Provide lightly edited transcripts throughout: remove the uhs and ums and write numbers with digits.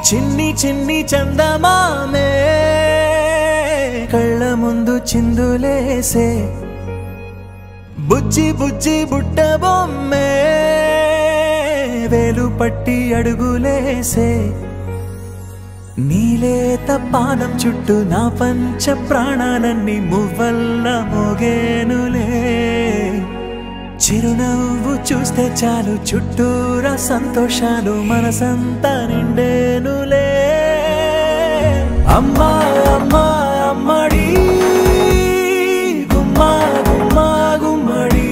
చిన్ని చిన్ని చందమామే కళ్ళ ముందు చిందులేసే బుజ్జి బుజ్జి బుట్ట బొమ్మే వేలు పట్టి అడుగులేసే నీలేత పానం చుట్టూ నా పంచ ప్రాణాలన్నీ మువ్వల్ల మోగేనులే చిరునవ్వు చూస్తే చాలు చుట్టూరా సంతోషాలు మనసంతా నిండేనులే అమ్మా అమ్మా అమ్మడి గుమ్మా గుమ్మా గుమ్మడి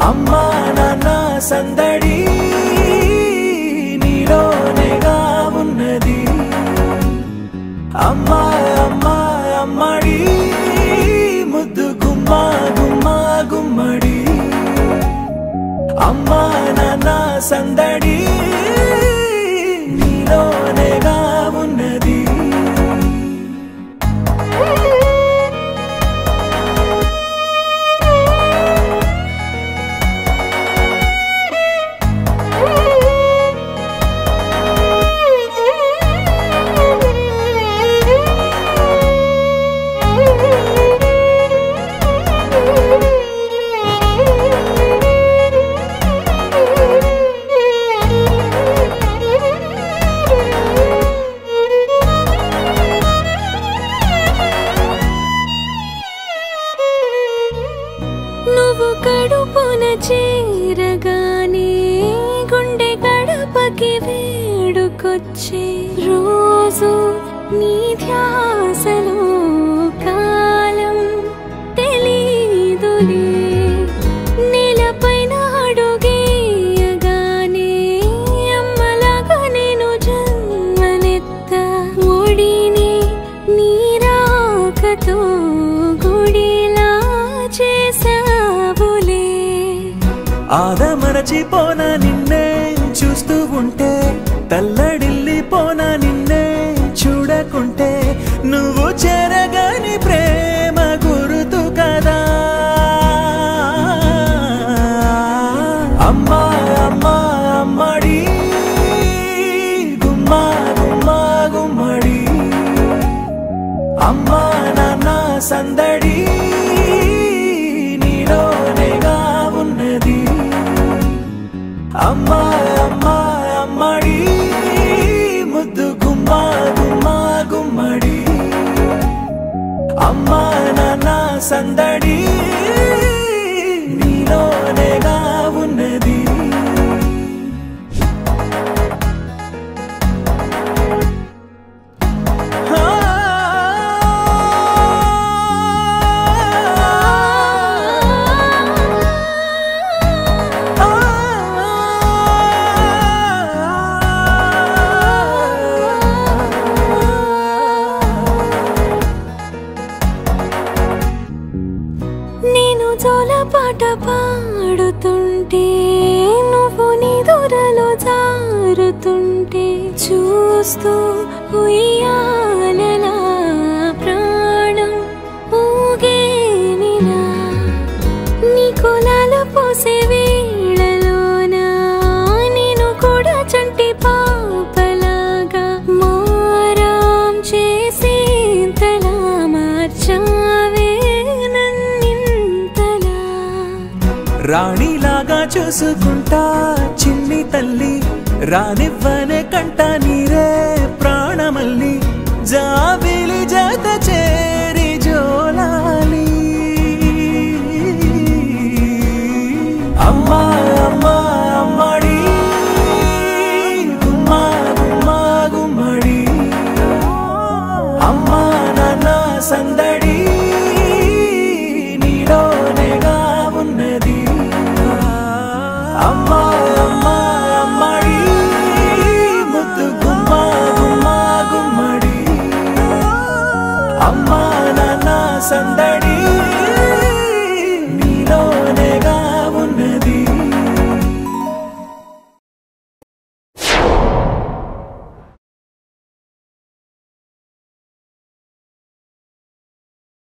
అమ్మా నాన్న సందడి నీలోనేగా ఉన్నది అమ్మా అమ్మా అమ్మడి ముద్దు గుమ్మా గుమ్మా గుమ్మడి అమ్మా నాన్న సందడి నీలోనేగా ఉన్నది నువ్వు కడుపున చేరగానే గుండె గడపకి వేడుకొచ్చే రోజు నీ ధ్యాసలో కాలం తెలీదులే నేలపైన అడుగేయగానే అమ్మలాగా నేను జన్మనెత్త ఒడిని నీ రాకతో గుడిలా చేసావులే ఆదమరచిపోనా నిన్నే చూస్తూ ఉంటే తల్లడిల్లిపోనా నిన్నే చూడకుంటే నువ్వు చెరగని ప్రేమ గుర్తు కదా అమ్మా అమ్మా అమ్మడి గుమ్మా గుమ్మా గుమ్మడి అమ్మా నాన్న సందడి నీలోనేగా ఉన్నది అమ్మా అమ్మా అమ్మడి ముద్దు గుమ్మా గుమ్మా గుమ్మడి అమ్మా నాన్న సందడి నీలోనేగా ఉన్నది నేను జోలపాట పాడుతుంటే నువ్వు నిదురలో జారుతుంటే చూస్తూ ఉయ్యాలలా ప్రాణం ఊగేనిలా నీ కులాల పోసే వేళలోన నేను కూడా చంటి పాపలాగా మారాం చేసేంతలా మార్చావే రాణిలాగా చూసుకుంటా చిన్ని తల్లి రానివ్వనే కంట నీరే ప్రాణమల్లి జాబిలి జత చేరి జోలాలి అమ్మా అమ్మా అమ్మడి గుమ్మా గుమ్మా గుమ్మడి అమ్మా నాన్న సందడి నీలోనేగా ఉన్నది అమ్మా అమ్మా అమ్మడి ముద్దు గుమ్మా గుమ్మా గుమ్మడి అమ్మా నాన్న సందడి